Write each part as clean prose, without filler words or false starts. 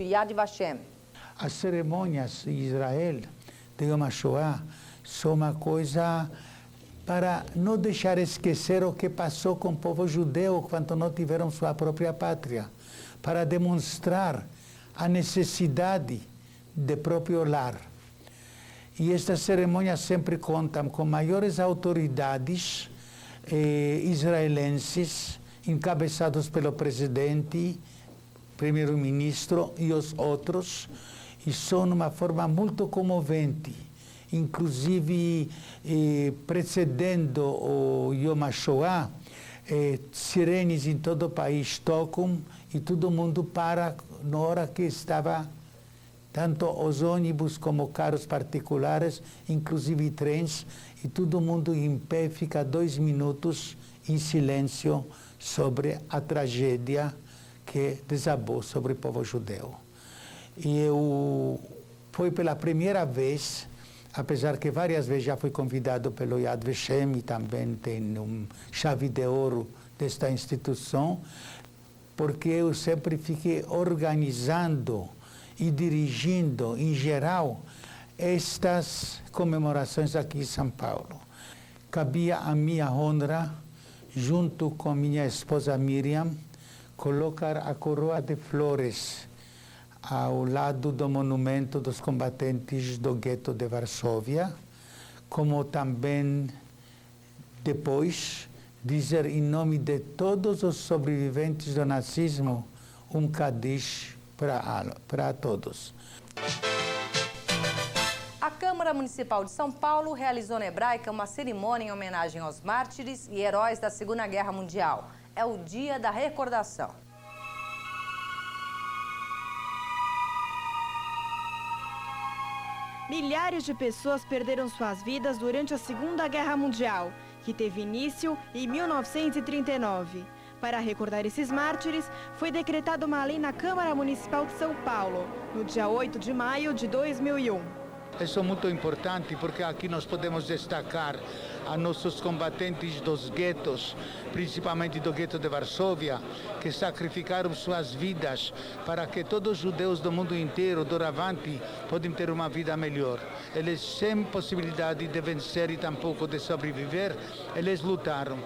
Yad Vashem. As cerimônias em Israel de Yom HaShoah são uma coisa para não deixar esquecer o que passou com o povo judeu quando não tiveram sua própria pátria, para demonstrar a necessidade de próprio lar. E estas cerimônias sempre contam com maiores autoridades israelenses, encabeçados pelo presidente, primeiro-ministro e os outros, e são uma forma muito comovente. Inclusive, precedendo o Yom HaShoah, sirenes em todo o país tocam e todo mundo para na hora que estava, tanto os ônibus como carros particulares, inclusive trens, e todo mundo em pé fica 2 minutos em silêncio sobre a tragédia que desabou sobre o povo judeu. E foi pela primeira vez, apesar que várias vezes já fui convidado pelo Yad Vashem e também tem chave de ouro desta instituição, porque eu sempre fiquei organizando e dirigindo, em geral, estas comemorações aqui em São Paulo. Cabia a minha honra, junto com minha esposa Miriam, colocar a coroa de flores ao lado do monumento dos combatentes do gueto de Varsóvia, como também depois dizer em nome de todos os sobreviventes do nazismo um Kaddish para todos. A Câmara Municipal de São Paulo realizou na Hebraica uma cerimônia em homenagem aos mártires e heróis da Segunda Guerra Mundial. É o Dia da Recordação. Milhares de pessoas perderam suas vidas durante a Segunda Guerra Mundial, que teve início em 1939. Para recordar esses mártires, foi decretada uma lei na Câmara Municipal de São Paulo, no dia 8 de maio de 2001. Isso é muito importante porque aqui nós podemos destacar a nossos combatentes dos guetos, principalmente do gueto de Varsóvia, que sacrificaram suas vidas para que todos os judeus do mundo inteiro, doravante, possam ter uma vida melhor. Eles, sem possibilidade de vencer e tampouco de sobreviver, eles lutaram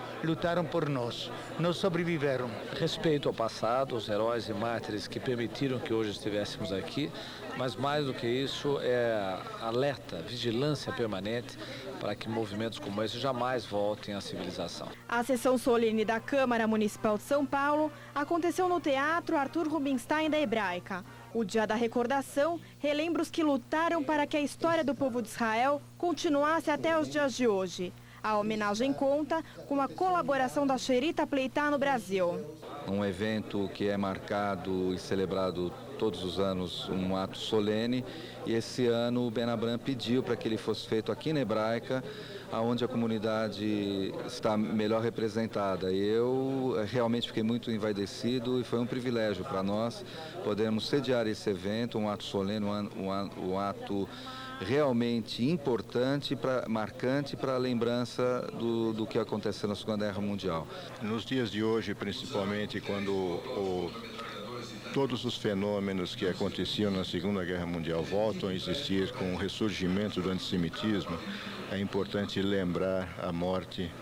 por nós sobreviveram. Respeito ao passado, os heróis e mártires que permitiram que hoje estivéssemos aqui, mas mais do que isso é alerta, vigilância permanente para que movimentos como esse jamais voltem à civilização. A sessão solene da Câmara Municipal de São Paulo aconteceu no Teatro Arthur Rubinstein da Hebraica. O Dia da Recordação relembra os que lutaram para que a história do povo de Israel continuasse até os dias de hoje. A homenagem conta com a colaboração da Sherita Pleitá no Brasil. Um evento que é marcado e celebrado todos os anos, um ato solene, e esse ano o Ben Abraham pediu para que ele fosse feito aqui na Hebraica, onde a comunidade está melhor representada. E eu realmente fiquei muito envaidecido e foi um privilégio para nós podermos sediar esse evento, um ato solene, um ato realmente importante, marcante para a lembrança do que aconteceu na Segunda Guerra Mundial. Nos dias de hoje, principalmente quando todos os fenômenos que aconteciam na Segunda Guerra Mundial voltam a existir com o ressurgimento do antissemitismo, é importante lembrar a morte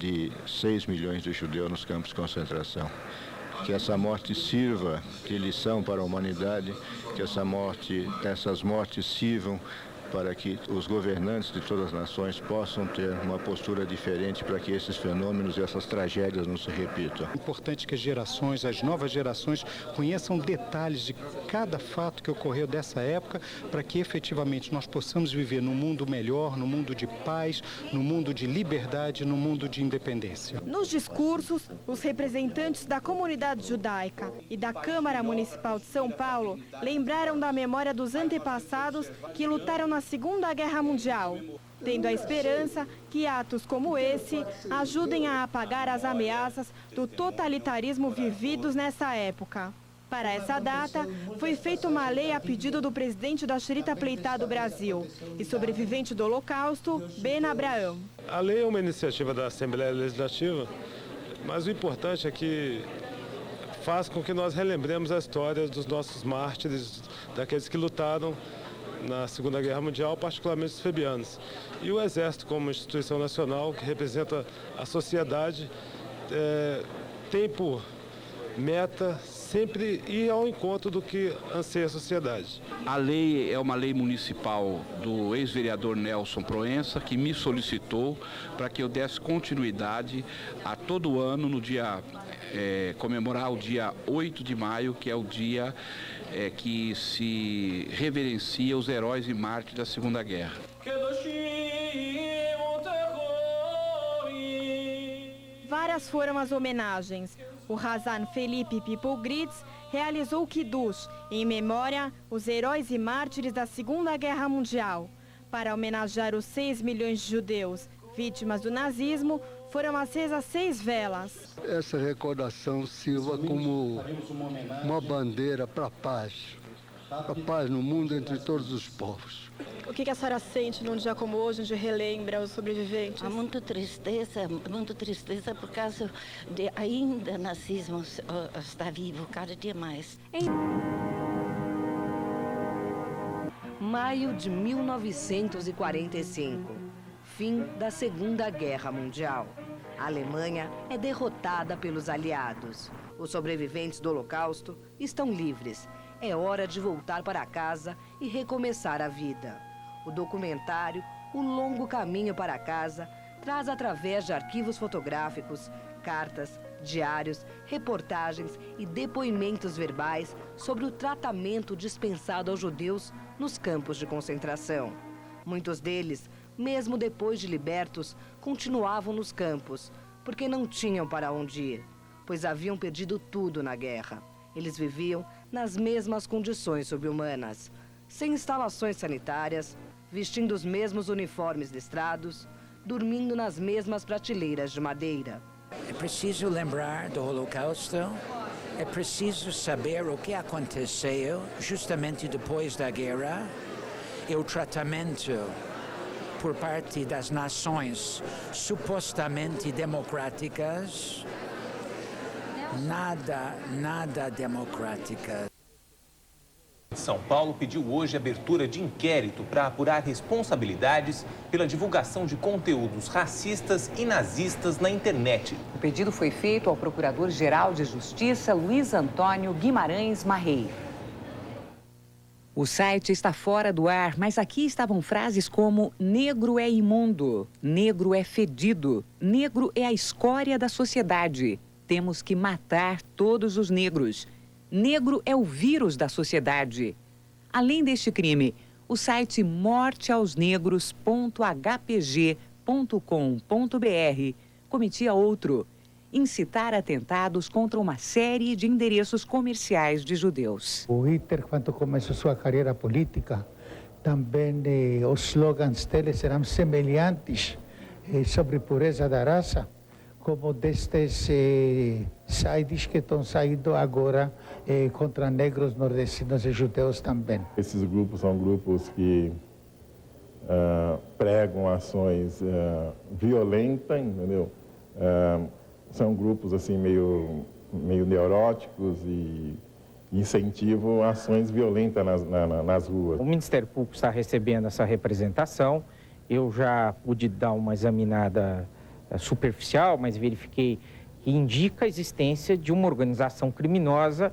de 6 milhões de judeus nos campos de concentração. Que essa morte sirva de lição para a humanidade, que essas mortes sirvam para que os governantes de todas as nações possam ter uma postura diferente para que esses fenômenos e essas tragédias não se repitam. É importante que as novas gerações conheçam detalhes de cada fato que ocorreu dessa época, para que efetivamente nós possamos viver num mundo melhor, num mundo de paz, num mundo de liberdade, num mundo de independência. Nos discursos, os representantes da comunidade judaica e da Câmara Municipal de São Paulo lembraram da memória dos antepassados que lutaram na Segunda Guerra Mundial, tendo a esperança que atos como esse ajudem a apagar as ameaças do totalitarismo vividos nessa época. Para essa data, foi feita uma lei a pedido do presidente da Sherita Pleitá do Brasil e sobrevivente do Holocausto, Ben Abraham. A lei é uma iniciativa da Assembleia Legislativa, mas o importante é que faz com que nós relembremos a história dos nossos mártires, daqueles que lutaram na Segunda Guerra Mundial, particularmente os febianos. E o Exército, como instituição nacional que representa a sociedade, tem por meta sempre ir ao encontro do que anseia a sociedade. A lei é uma lei municipal do ex-vereador Nelson Proença, que me solicitou para que eu desse continuidade a todo ano no dia, comemorar o dia 8 de maio, que é o dia que se reverencia os heróis e mártires da Segunda Guerra. Várias foram as homenagens. O Razan Felipe Pipogritz realizou o Kiddush, em memória aos heróis e mártires da Segunda Guerra Mundial. Para homenagear os 6 milhões de judeus vítimas do nazismo, foram acesas 6 velas. Essa recordação sirva como uma bandeira para a paz no mundo entre todos os povos. O que a senhora sente num dia como hoje, onde relembra os sobreviventes? Há muita tristeza por causa de ainda o nazismo está vivo cada dia mais. Em maio de 1945, fim da Segunda Guerra Mundial. A Alemanha é derrotada pelos aliados. Os sobreviventes do Holocausto estão livres. É hora de voltar para casa e recomeçar a vida. O documentário O Longo Caminho para Casa traz, através de arquivos fotográficos, cartas, diários, reportagens e depoimentos verbais sobre o tratamento dispensado aos judeus nos campos de concentração. Muitos deles, mesmo depois de libertos, continuavam nos campos, porque não tinham para onde ir, pois haviam perdido tudo na guerra. Eles viviam nas mesmas condições subhumanas, sem instalações sanitárias, vestindo os mesmos uniformes listrados, dormindo nas mesmas prateleiras de madeira. É preciso lembrar do Holocausto, é preciso saber o que aconteceu justamente depois da guerra e o tratamento por parte das nações supostamente democráticas. Nada democrática. São Paulo pediu hoje a abertura de inquérito para apurar responsabilidades pela divulgação de conteúdos racistas e nazistas na internet. O pedido foi feito ao Procurador-Geral de Justiça, Luiz Antônio Guimarães Marrei. O site está fora do ar, mas aqui estavam frases como: negro é imundo, negro é fedido, negro é a escória da sociedade. Temos que matar todos os negros. Negro é o vírus da sociedade. Além deste crime, o site morteaosnegros.hpg.com.br cometia outro: incitar atentados contra uma série de endereços comerciais de judeus. O Hitler, quando começou sua carreira política, também os slogans dele eram semelhantes sobre pureza da raça, como destes sites que estão saindo agora contra negros, nordestinos e judeus também. Esses grupos são grupos que pregam ações violentas, entendeu? São grupos assim meio neuróticos e incentivam ações violentas nas ruas. O Ministério Público está recebendo essa representação. Eu já pude dar uma examinada superficial, mas verifiquei que indica a existência de uma organização criminosa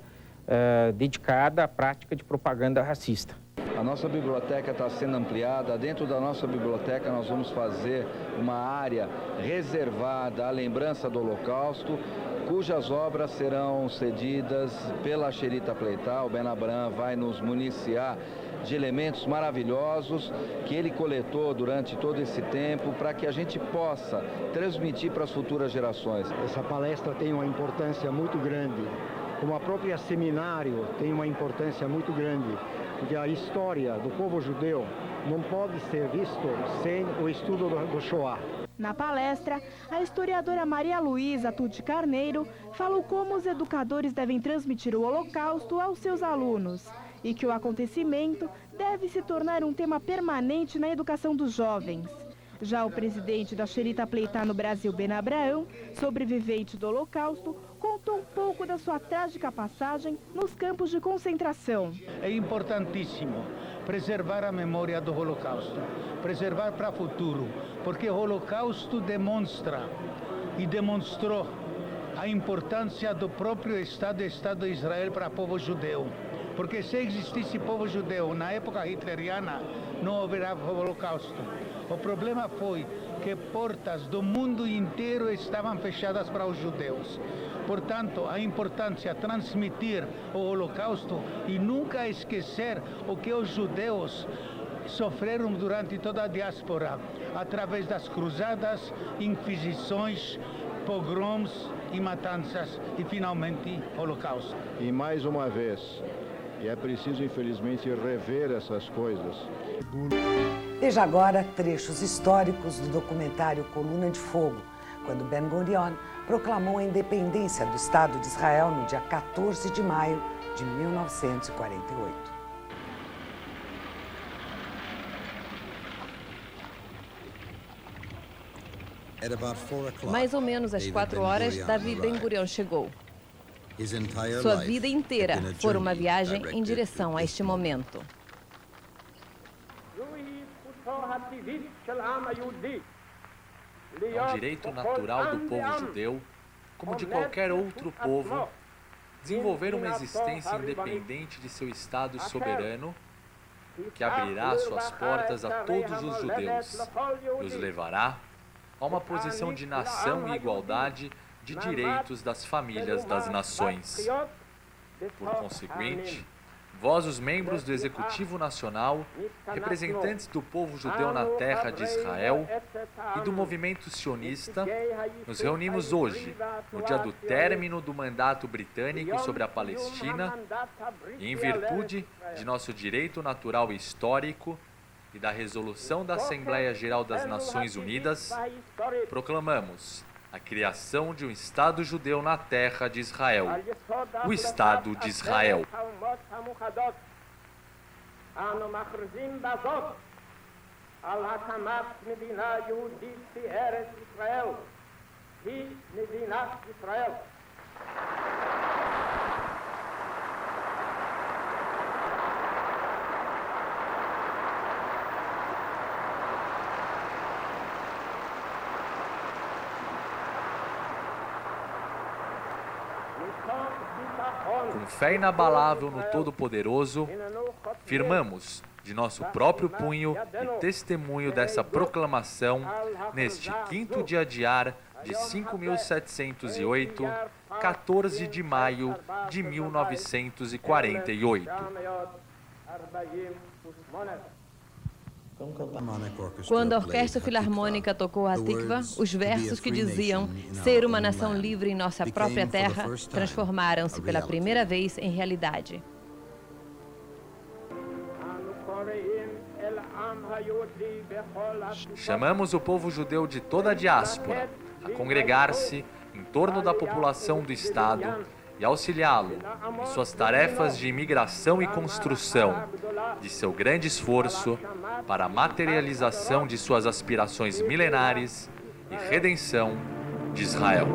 dedicada à prática de propaganda racista. A nossa biblioteca está sendo ampliada. Dentro da nossa biblioteca nós vamos fazer uma área reservada à lembrança do Holocausto, cujas obras serão cedidas pela Sherita Pleital. O Ben Abraham vai nos municiar de elementos maravilhosos que ele coletou durante todo esse tempo para que a gente possa transmitir para as futuras gerações. Essa palestra tem uma importância muito grande, como a própria seminário tem uma importância muito grande, porque a história do povo judeu não pode ser visto sem o estudo do Shoah. Na palestra, a historiadora Maria Luísa Tucci Carneiro falou como os educadores devem transmitir o Holocausto aos seus alunos e que o acontecimento deve se tornar um tema permanente na educação dos jovens. Já o presidente da Sherita Pleitá no Brasil, Ben Abraão, sobrevivente do Holocausto, contou um pouco da sua trágica passagem nos campos de concentração. É importantíssimo preservar a memória do Holocausto, preservar para o futuro, porque o Holocausto demonstra e demonstrou a importância do próprio Estado de Israel para o povo judeu. Porque se existisse povo judeu na época hitleriana, não haverá Holocausto. O problema foi que portas do mundo inteiro estavam fechadas para os judeus. Portanto, a importância de transmitir o Holocausto e nunca esquecer o que os judeus sofreram durante toda a diáspora, através das cruzadas, inquisições, pogroms e matanças e, finalmente, Holocausto. E mais uma vez, e é preciso, infelizmente, rever essas coisas. Veja agora trechos históricos do documentário Coluna de Fogo, quando Ben Gurion proclamou a independência do Estado de Israel no dia 14 de maio de 1948. Mais ou menos às 4 horas, David Ben Gurion chegou. Sua vida inteira foi uma viagem em direção a este momento. É um direito natural do povo judeu, como de qualquer outro povo, desenvolver uma existência independente de seu Estado soberano, que abrirá suas portas a todos os judeus e os levará a uma posição de nação e igualdade de direitos das famílias das nações. Por conseguinte, vós, os membros do Executivo Nacional, representantes do povo judeu na terra de Israel e do movimento sionista, nos reunimos hoje, no dia do término do mandato britânico sobre a Palestina, e em virtude de nosso direito natural e histórico e da resolução da Assembleia Geral das Nações Unidas, proclamamos a criação de um Estado judeu na terra de Israel, o Estado de Israel. Com fé inabalável no Todo-Poderoso, firmamos de nosso próprio punho e testemunho dessa proclamação neste 5º dia de Ar de 5.708, 14 de maio de 1948. Quando a Orquestra Filarmônica tocou a Tikva, os versos que diziam ser uma nação livre em nossa própria terra transformaram-se pela primeira vez em realidade. Chamamos o povo judeu de toda a diáspora a congregar-se em torno da população do Estado e auxiliá-lo em suas tarefas de imigração e construção, de seu grande esforço para a materialização de suas aspirações milenares e redenção de Israel.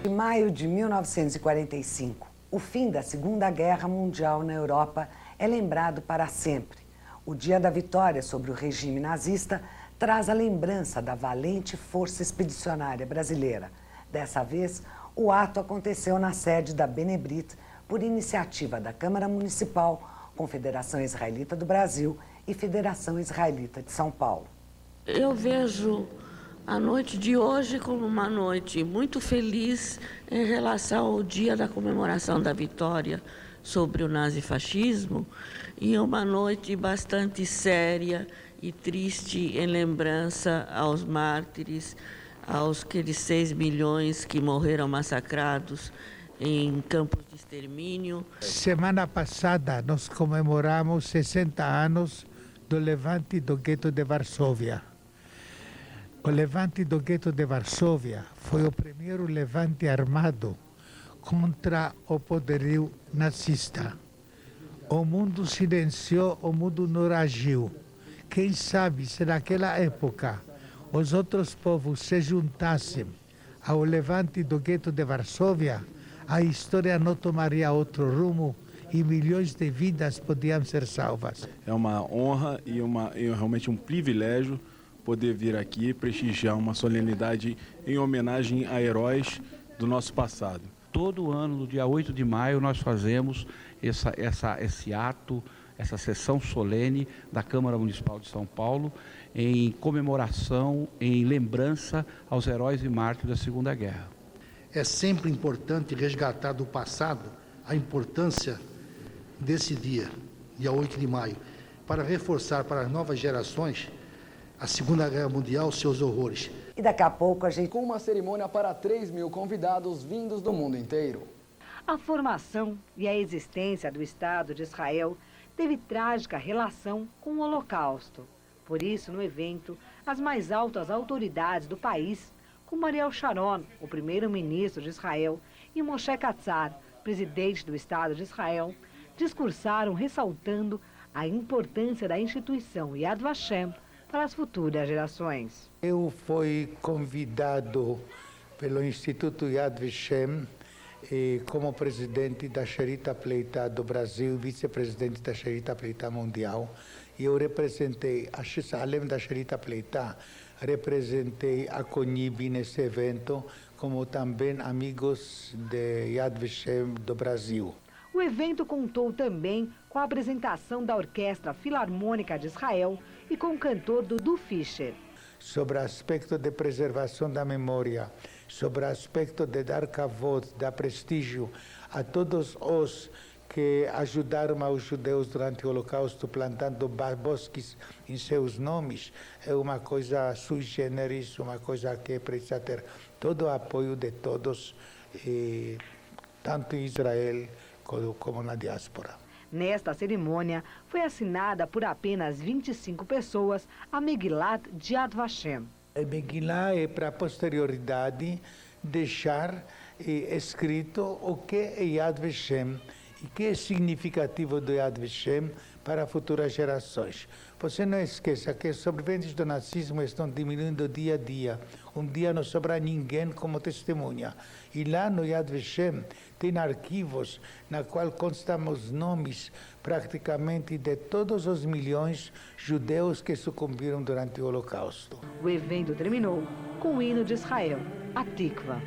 Em maio de 1945, o fim da Segunda Guerra Mundial na Europa é lembrado para sempre. O dia da vitória sobre o regime nazista traz a lembrança da valente força expedicionária brasileira. Dessa vez, o ato aconteceu na sede da Benebrit, por iniciativa da Câmara Municipal, Confederação Israelita do Brasil e Federação Israelita de São Paulo. Eu vejo a noite de hoje como uma noite muito feliz em relação ao dia da comemoração da vitória sobre o nazifascismo e uma noite bastante séria e triste em lembrança aos mártires, aos aqueles 6 milhões que morreram massacrados em campos de extermínio. Semana passada nós comemoramos 60 anos do levante do gueto de Varsóvia. O levante do gueto de Varsóvia foi o primeiro levante armado contra o poderio nazista. O mundo silenciou, o mundo não agiu. Quem sabe se naquela época os outros povos se juntassem ao levante do gueto de Varsóvia, a história não tomaria outro rumo e milhões de vidas podiam ser salvas. É uma honra e realmente um privilégio poder vir aqui prestigiar uma solenidade em homenagem a heróis do nosso passado. Todo ano, no dia 8 de maio, nós fazemos esse ato, essa sessão solene da Câmara Municipal de São Paulo em comemoração, em lembrança aos heróis e mártires da Segunda Guerra. É sempre importante resgatar do passado a importância desse dia 8 de maio, para reforçar para as novas gerações a Segunda Guerra Mundial, seus horrores. E daqui a pouco a gente... Com uma cerimônia para 3 mil convidados vindos do mundo inteiro. A formação e a existência do Estado de Israel teve trágica relação com o Holocausto. Por isso, no evento, as mais altas autoridades do país, como Ariel Sharon, o primeiro-ministro de Israel, e Moshe Katsav, presidente do Estado de Israel, discursaram ressaltando a importância da instituição Yad Vashem para as futuras gerações. Eu fui convidado pelo Instituto Yad Vashem como presidente da Sherita Pleitá do Brasil, vice-presidente da Sherita Pleitá Mundial. E eu representei, além da Sherita Pleitá, representei a CONIB nesse evento, como também amigos de Yad Vashem do Brasil. O evento contou também com a apresentação da Orquestra Filarmônica de Israel e com o cantor Dudu Fischer. Sobre o aspecto de preservação da memória, sobre o aspecto de dar kavod, dar prestígio a todos os que ajudaram aos judeus durante o Holocausto, plantando bosques em seus nomes, é uma coisa sui generis, uma coisa que precisa ter todo o apoio de todos, tanto em Israel como na diáspora. Nesta cerimônia, foi assinada por apenas 25 pessoas a Megilat de Yad Vashem. A Megillah é para a posterioridade deixar escrito o que é Yad Vashem e o que é significativo do Yad Vashem para futuras gerações. Você não esqueça que os sobreviventes do nazismo estão diminuindo dia a dia. Um dia não sobra ninguém como testemunha. E lá no Yad Vashem tem arquivos na qual constam os nomes praticamente de todos os milhões judeus que sucumbiram durante o Holocausto. O evento terminou com o hino de Israel, a Tikva.